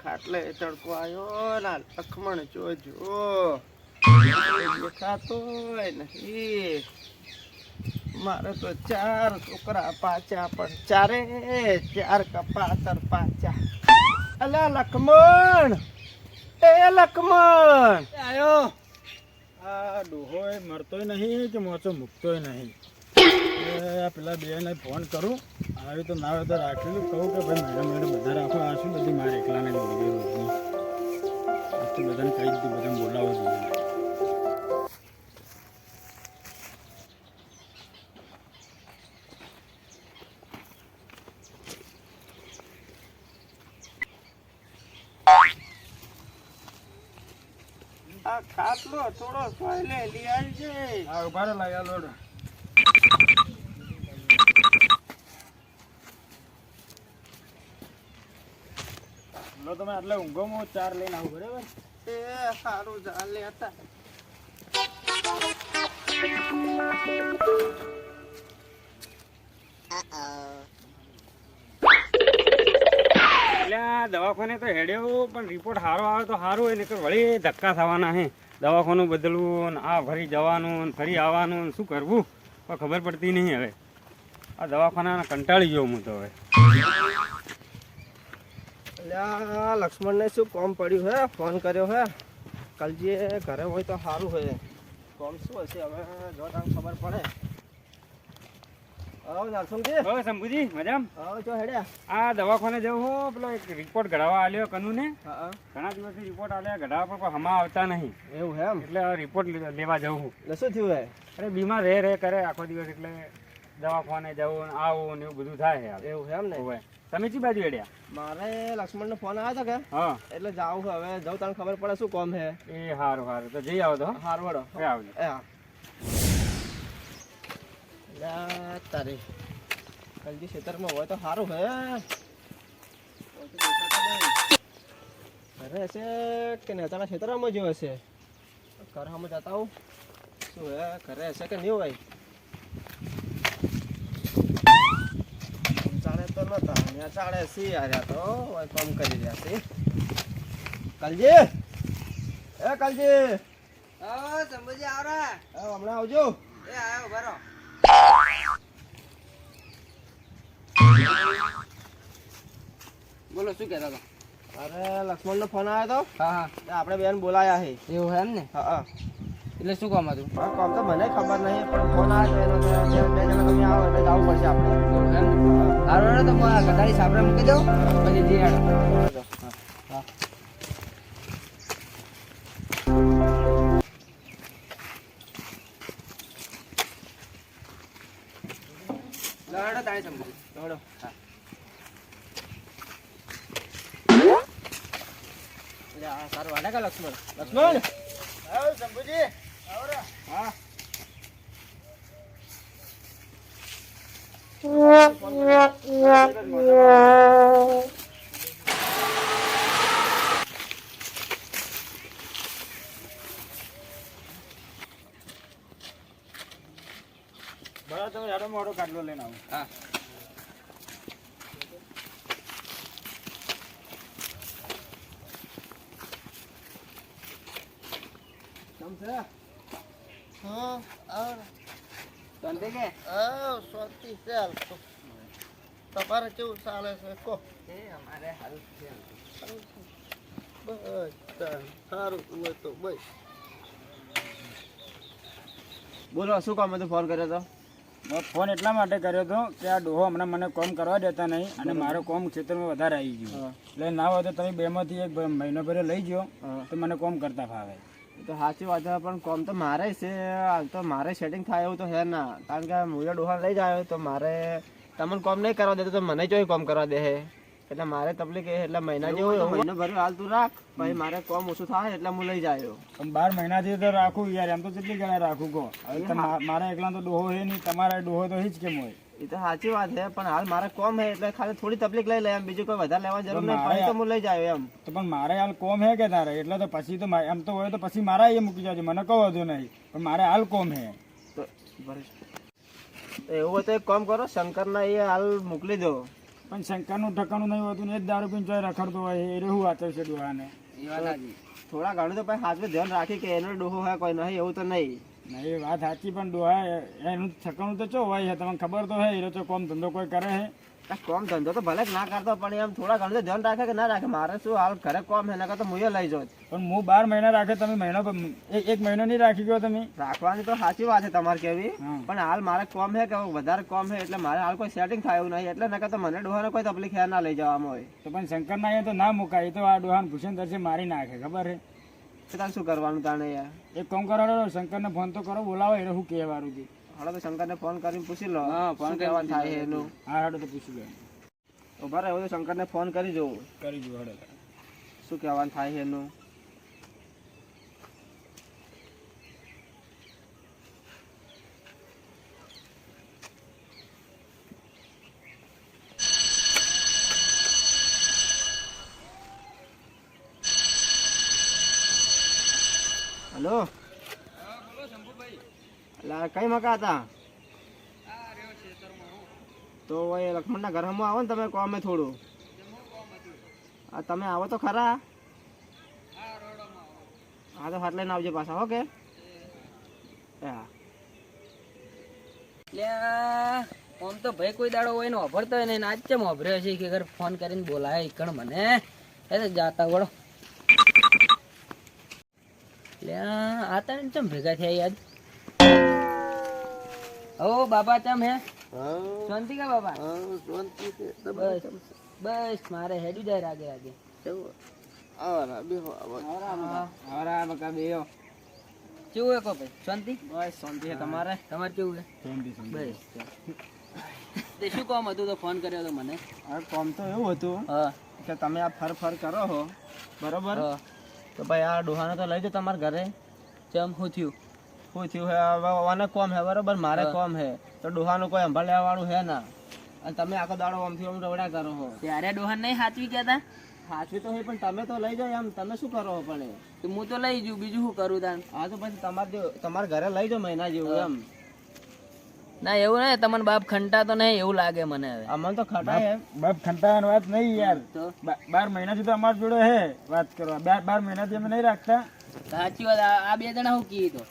ખાટલે તડકો આવ્યો ના લખમણ જોજો દેખાતો નહીં. મારે તો 4 છોકરા પાછા પણ ચારે 4 કપાતર પાછા. અલા લખમણ, એ લખમણ આયો. આ ડોહોય મરતોય નહીં કે મોચો મૂકતોય નહીં. પેલા બેને ફોન કરું, આવે તો ના આવે તો રાખેલું કહું કે ભાઈ મેડમ બધા રાખો. આ શું બધી મારે એકલાને દોડી રોજની આ તો બધાને કહી દીધું, બધાને બોલાવો જોઈએ. આ ખાટલો થોડો સોયલે લઈ આવજે. હા ઉભા લાગ્યા લોડ. તમે આટલા ઊંઘોમાં 4 લઈને આવું બરાબર. એ સારું જા લેતા. એટલે દવાખાને તો હેડ્યો પણ રિપોર્ટ સારો આવે તો સારું હોય, નહીંતર વળી ધક્કા થવાના હે. દવાખાનું બદલવું ને આ ફરી જવાનું ને ફરી આવવાનું ને શું કરવું પણ ખબર પડતી નહીં. હવે આ દવાખાના કંટાળી ગયો હું તો. હવે લક્ષ્મણને શું કોમ પડ્યું હે? ફોન કર્યો હે. કલજી ઘરે હોય તો સારું હોય. કોમ શું હશે હવે જો તમને ખબર પડે. શંભુજી મજામાં? જો હેડ્યા આ દવાખાને જવું હો, પેલો એક રિપોર્ટ ઘડાવવા આલ્યો કનુને. હા ઘણા દિવસથી રિપોર્ટ આલ્યા ઘડાવવા પણ કોઈ હમા આવતા નહીં. એવું હે એમ? એટલે રિપોર્ટ લેવા જવું હું. એટલે શું થયું હે? અરે બીમાર રહે કરે આખો દિવસ, એટલે દવાખાને જવું ને આવું ને એવું બધું થાય. એવું છે એમ ને? હોય. તમે ચી બાજુ હેડ્યા? મારે લક્ષ્મણનો ફોન આવ્યો હતો કે હા એટલે જાઉં છું હવે. જવું તને ખબર પડે શું કોમ હે. એ સારું સારું તો જઈ આવો તો. હારું વડો આવજો. હા તારી કલજી ખેતરમાં હોય તો સારું હે. ઘરે હશે કે નેતાના ખેતરમાં જો હશે. ઘરમાં જતા આવું શું હે? ઘરે હશે કે નહીં હોય? ચાલે તો નતા અહીંયા ચાલે સી આવ્યા તો કામ કરી રહ્યા છે. કલજી, એ કલજી. સંભુજી આવરા. હમણાં આવજો. એ આયો બરો. બોલો શું કહેતા હતા? અરે લક્ષ્મણનો ફોન આવ્યો તો. હા હા આપણે બેન બોલાયા છે. એવું હે એમ ને? હા એટલે શું કામ હતું? કામ તો મને ખબર નહીં પણ ફોન આવ્યો તો બે જણા તમે આવો એટલે જવું પડશે આપણે. એવું હે એમ ને? હારું તો ગધાડી સાપરે મૂકી દઉં પછી જઈ આડો. હા લડો તાણી સંભુજી લડો. હા સારું વાડે કા લક્ષ્મણ. લક્ષ્મણ આવો શંભુજી આવો રે. હા બરાબર તમે હેડો મોડો કાટલો લઈને આવો. હા હા આવો શાંતિ કે? શાંતિ ચાલ. તમારે કેવું ચાલે છે કહો? એ અમારે સારું છે. બસ સારું હોય તો બસ. બોલો શું કામ હતું? ફોન કર્યો તો? મેં ફોન એટલા માટે કર્યો હતો કે આ ડોહો હમણાં મને કોમ કરવા દેતા નહીં અને મારો કોમ ક્ષેત્રમાં વધારે આવી ગયું. એટલે ના હોય તો તમે બેમાંથી એક મહિનો ભરે લઈ ગયો તો મને કોમ કરતા ફાવે. તો સાચી વાત છે પણ કોમ તો મારે છે. હાલ તો મારે સેટિંગ થાય એવું તો હે ના. કારણ કે હું ડોહા લઈ જાય તો મારે તમને કોમ નહીં કરવા દેતો તો મને જોઈ કોમ કરવા દે. એટલે મારે તકલીફ એ એટલે મહિના જેવું મહિનો ભર્યો હાલ તું રાખ પછી મારે કોમ ઓછું થાય એટલે હું લઈ જાય. પણ 12 મહિનાથી તો રાખું યાર. એમ તો કેટલી ગણા રાખું કહો? હવે તો મારા એકલા તો ડોહો છે નહીં, તમારા ડોહો તો જ કેમ હોય? એ તો સાચી વાત છે પણ હાલ મારે કોમ હે એટલે ખાલી થોડી તકલીફ લઈ લે એમ. બીજું કોઈ વધારે લેવા જરૂર નહીં. પછી તો હું લઈ જાય એમ. તો પણ મારે હાલ કોમ હે કે તારે? એટલે તો પછી તો એમ તો હોય તો પછી મારા એ મૂકી જાજો, મને કહો વધુ નહીં. પણ મારે હાલ કોમ હે. તો એવું હોય તો એક કામ કરો, શંકરના એ હાલ મોકલી દો. પણ શંકરનું ઠકાણું નહીં હોતું ને એ જ દારૂ પીને ચોય રખડતો હોય એ શું વાંચે છે ડોહાને. એ વાત સાચી. થોડા ઘણું તો ભાઈ હાથમાં ધ્યાન રાખી કે એનો ડોહો હોય કોઈ નહીં એવું તો નહીં. ના એ વાત સાચી પણ ડોહા એનું ઠકાણું તો ચો હોય છે તમને ખબર તો હે એ તો કોમ ધંધો કોઈ કરે છે. આ કોમ ધંધો તો ભલે જ ના કરતો પણ એમ થોડા ઘણું તો ધ્યાન રાખે કે ના રાખે. મારે શું હાલ ઘરે કોમ છે એના કરતા હું એ લઈ જાઉં. પણ હું 12 મહિના રાખે તમે મહિનો એક મહિનો નહીં રાખી ગયો તમે. રાખવાની તો સાચી વાત છે તમારે કેવી, હા. પણ હાલ મારે કોમ છે કે વધારે કોમ છે એટલે મારે હાલ કોઈ સેટિંગ થાય એવું નહીં. એટલે નકર તો મને ડોહાને કોઈ તકલીફ ખ્યાલ ના લઈ જવામાં હોય. તો પણ શંકર ના તો ના મુકાય એ તો આ ડોહાને ભૂષણ દર્શે મારી નાખે ખબર છે. તો તારે શું કરવાનું તાણે યાર? એક કામ કરો શંકરને ફોન તો કરો બોલાવો એટલે શું કહેવાનું છે. હાલો તો શંકરને ફોન કરીને પૂછી લો હા, ફોન શું કરીને કહેવાનું થાય છે એનું. હા હાડો તો પૂછી લો. ઉભા રહો તો શંકરને ફોન કરી જોઉં કરી જુઓ હાડો. શું કહેવાનું થાય છે એનું. હલો એટલે કઈ મકા હતા? તો એ લક્ષ્મણના ઘરમાં આવો ને તમે કોમે થોડું. હા તમે આવો તો ખરા. હા તો હાથ લઈને આવજો પાછા. ઓકે હા. આમ તો ભાઈ કોઈ દાડો હોય ને વાપરતો હોય ને આજ ચમ વાપર્યો છે કે ઘર ફોન કરીને બોલાય ઈકણ મને એ તો જાતા વળો. આતા ને ચમ ભેગા થયા યાદ. ઓ બાબા ચમ હે શાંતિ કા બાબા? બસ બસ મારે હેડી જાય રાગે રાગે. કેવું હે કો ભાઈ? શાંતિ? બસ શાંતિ છે તમારે? તમારે કેવું હે? બસ તે શું કામ હતું તો ફોન કર્યો તો મને? હવે કોમ તો એવું હતું હા કે તમે આ ફર કરો છો બરોબર, હા. તો ભાઈ આ ડોહાને તો લઈ જાઓ તમારા ઘરે. ચમ શું થયું? શું થયું હે હવે આને કોમ હે બરોબર, મારે હા. કોમ હે તો ડોહાનું કોઈ સંભાળ લેવા વાળું હે ના. અને તમે આખો દાડો આમથી આમ રવડા કરો છો. ત્યારે ડોહાન નહીં હાચવી કહેતા? સાચું તો હોય પણ તમે તો લઈ જાઓ એમ. તમે શું કરો છો પણ એ? તો હું તો લઈ જઉં બીજું શું કરું તાન? હા તો પછી તમારા ઘરે લઈ જાઓ મહિના જેવું એમ. ના એવું નહીં, તમને બાપ ખંટા તો નહીં એવું લાગે મને હવે. અમને તો ખટાય એમ. બાપ ખંટાવાની વાત નહીં યાર. તો 12 મહિનાથી તો અમારી જોડે હે વાત કરવા. 12 મહિનાથી અમે નહીં રાખતા. સાચી વાત. આ બે જણા શું કીધું તો?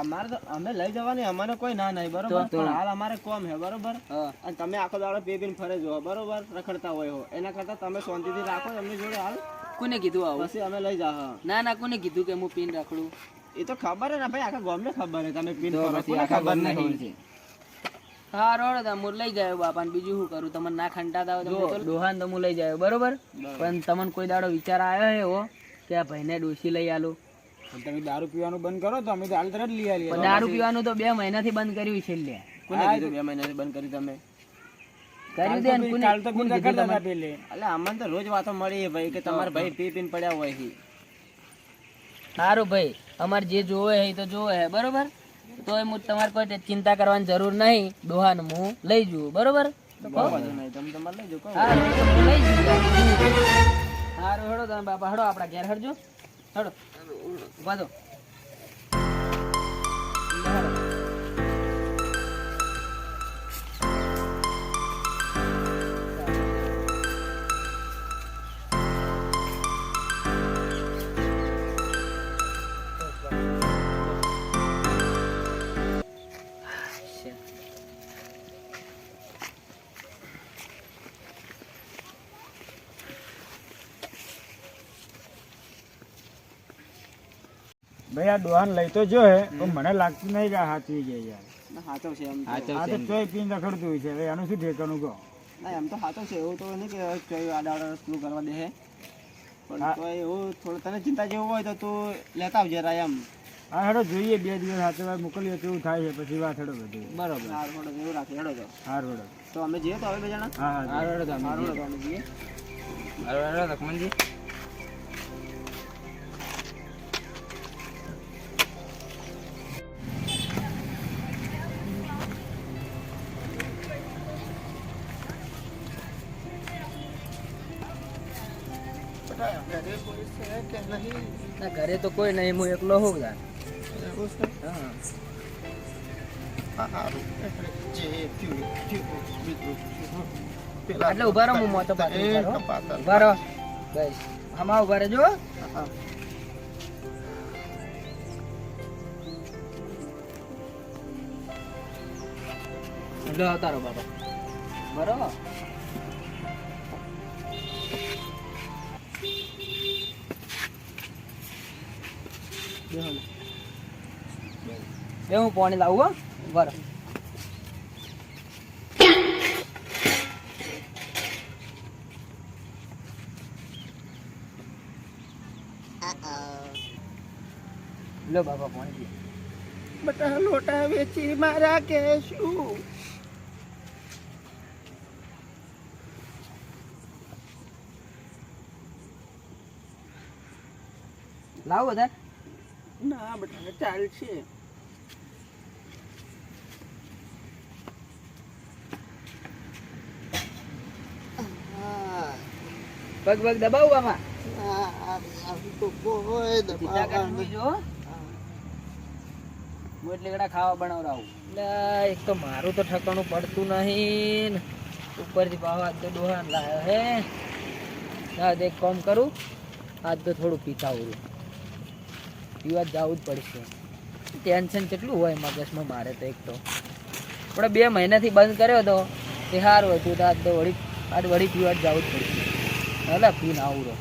અમારે તો અમે લઈ જવાની અમારે કોઈ ના નહીં બરોબર, તો. પણ હાલ અમારે કોમ હે બરોબર. હા અને તમે આખો દાડો પીને ફરે જો બરોબર, રખડતા હોય હો. એના કરતા તમે શાંતિથી રાખો એમની જોડે હાલ, કોને કીધું આવું? પછી અમે લઈ જા. ના ના કોને કીધું કે હું પીન રાખડું? એ તો ખબર હે ને ભાઈ, આખા ગામને ખબર હે તમે પીને તો ફરો. પછી કોને આખા ખબર ગામને ખબર નહીં. હા રોડ તા હું લઈ જાય બાપાને બીજું શું કરું? તમને ના ખંટાતા હોય તો હું તો ડોહાન તો હું લઈ જાય બરોબર, પણ તમને કોઈ દાડો વિચાર આવ્યો હે એવો કે આ ભાઈને ડોસી લઈ આલું? પણ તમે દારૂ પીવાનું બંધ કરો તો અમે તો હાલ તરત લઈ આવીએ. પણ દારૂ પીવાનું તો 2 મહિનાથી બંધ કર્યું છે લે. કોને કીધું 2 મહિનાથી બંધ કરી તમે? કર્યું દે ને કાલ તો કોને પીને કીધું રખડતા હતા તમને? પેલે. એટલે અમને તો રોજ વાતો મળી ભાઈ કે તમારા ભાઈ પીને પડ્યા હોય છે. સારું ભાઈ, અમારે જે જોવે હે એ તો જોવે હે બરોબર, તો હું તમારે કોઈ ચિંતા કરવાની જરૂર નહીં. ડોહાને હું લઈ જઉં બરોબર. વાંધો નહીં, તમે તમારે લઈ જાઓ. કહો. હા હું લઈ જઉં. સારું હેડો તમે બાપા હેડો આપણા ઘેર હેડજો. હેડો ઉભા થો. ભાઈ આ ડોહાન લઈ તો જો હે પણ મને લાગતું નહીં કે આ હાચવી ગયા યાર. ના, સાચો છે એમ તો. આ તો ચોય પીને રખડતું હોય છે. હવે આનું શું ઠેકાણું કહો? ના એમ તો સાચો છે, એવું તો નહીં કે ચોય આડા પેલું કરવા દે હે. પણ હા. તો એવું થોડું તને ચિંતા જેવું હોય તો તું લેતા આવજે રા એમ. હા હેડો જોઈએ 2 દિવસ હાથે વાર મોકલીએ તો એવું થાય છે પછી વાત હેડો બધી. બરોબર. સારું હેડો, એવું રાખે હેડો તો. હારું હેડો. તો અમે જઈએ તો હવે બે જણા. હા હા હારું હેડો તમે સારું હેડો તો અમે જઈએ. હારું હેડો લક્ષ્મણજી. ના ઘરે તો કોઈ નહીં, હું એકલો હોઉં તાર. હા પેલા એટલે ઉભા રહો, હું મોટો પાછો એ ઉભા રહો. કપાતા. ઉભા રહો બસ, આમાં ઉભા રહેજો. હા. એટલે આવતા રહો બાબા, બરોબર. હું પાણી લાવું હો, ઉભા રહો. લો બાબા પાણી પીઓ. બટા લોટા વેચી મારા કે શું? લાવો બધા. ના બટા ચાલશે. પગ પગ દબાવું બાબા. તો કોઈ સીધા કરીને બીજો હો. હું એટલે ગળા ખાવા બનાવડાવું. એટલે એક તો મારું તો ઠકાણું પડતું નહીં ને ઉપરથી પાવા તો ડોહાન લાવ્યો હે. ના એક કામ કરું, આજ તો થોડું પીતા હોઉં, પીવા જવું જ પડશે. ટેન્શન કેટલું હોય મગજમાં મારે તો. એક તો આપણે 2 મહિનાથી બંધ કર્યો હતો તે સારું હતું, તો આજ વળી પીવા જ જવું જ પડશે. હાલા પીને આવું રહો.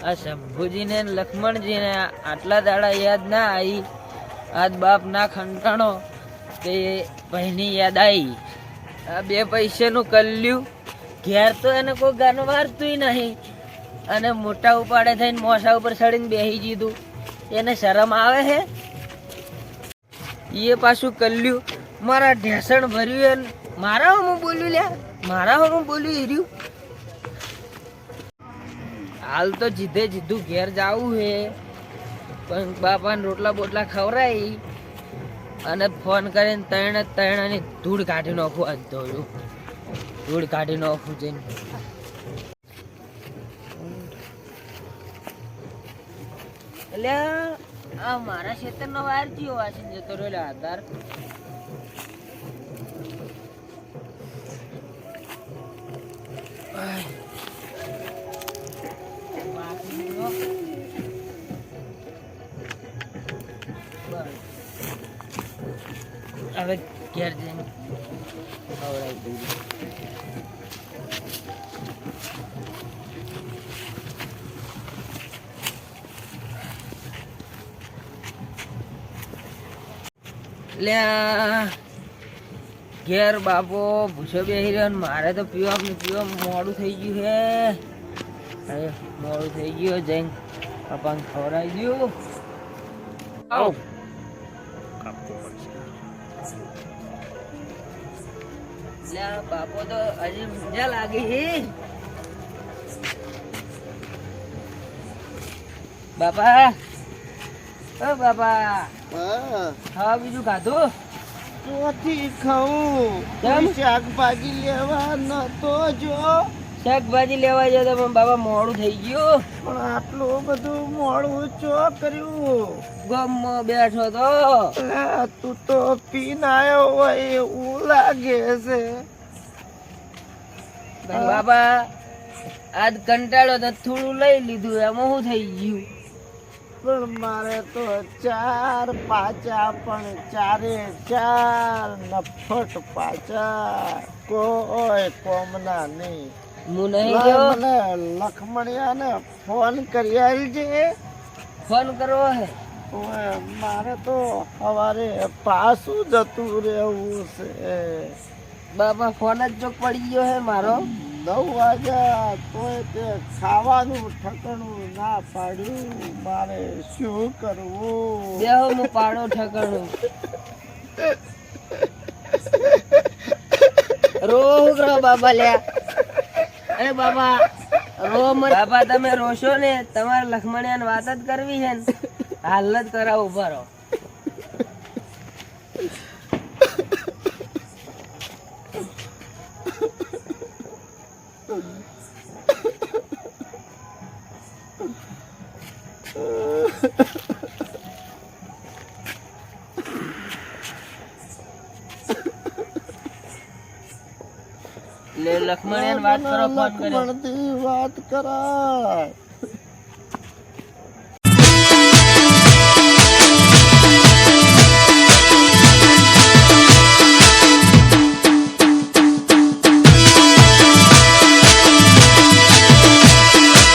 આ શંભુજીને ને લક્ષ્મણજીને આટલા દાડા યાદ ના આવી, આજ બાપ ના ખંટાણો તે બહેની યાદ આવી. આ 2 પૈસાનું કલ્યું ઘેર તો એને કોઈ ગાન વારતું નહીં, અને મોટા ઉપાડે થઈને મોસા ઉપર ચડીને બેસી દીધું. એને શરમ આવે હે? એ પાછું કલ્યું મારા ઢેસણ ભર્યું, મારા હું બોલ્યું લ્યા, મારા હું બોલ્યું હીર્યું. હાલ તો જીધે જીધું ઘેર જાવું હે, પણ બાપાને રોટલા બોટલા ખવડાવી અને ફોન કરીને ત્રણની ધૂળ કાઢી નાખું. આજ તો ધૂળ કાઢી નાખું જઈને. એટલે આ મારા ખેતરનો વાર થયો વાસીને જતો રહ્યો આધાર. હવે ઘેર જઈને ખવડાવી દઉં. લે ઘેર બાપો ભૂસો બેસી રહ્યો ને મારે તો પીવા મોડું થઈ ગયું હે. હવે મોડું થઈ ગયું, જઈને પપ્પાને ખવડાવી દઉં. આવ બાપો તો હજી મજા લાગે છે. બાપા, ઓ બાપા, હા બીજું ખાધું? ચોથી ખાઉં. કેમ? શાકભાજી લેવા નતો જો, શાકભાજી લેવા જતો પણ બાપા મોડું થઈ ગયું. પણ આટલું બધું મોડું ચો કર્યું? ગામમાં બેઠો તો. અલા, તું તો પીને આવ્યો હોય એવું લાગે છે. બાપા આજ કંટાળો તો થોડું લઈ લીધું, એમાં શું થઈ ગયું? પણ મારે તો 4 પાચા, પણ 4 નફટ પાચા, કોઈ કોમના નહીં. હું નહીં ગયો. મને લખમણિયાને ફોન કરી આલજે. ફોન કરવો હે? ઓય, મારે તો સવારે પાછું જતું રહેવું છે. બાપા ફોન જ ચોક પડી ગયો હે મારો. 9 વાગ્યા તોય તે ખાવાનું ઠકણું ના પાડ્યું. મારે શું કરવું? બેહો હું પાડો ઠકાણું. રો બાબા લ્યા. અરે બાબા રો મત. બાપા તમે રોશો ને, તમારે લખમણિયાને વાત જ કરવી છે ને, હાલ જ કરાવો. ઉભા રહો. એટલે લક્ષ્મણ એને વાત કરો ફોન કર્યો લક્ષ્મણથી વાત કરાય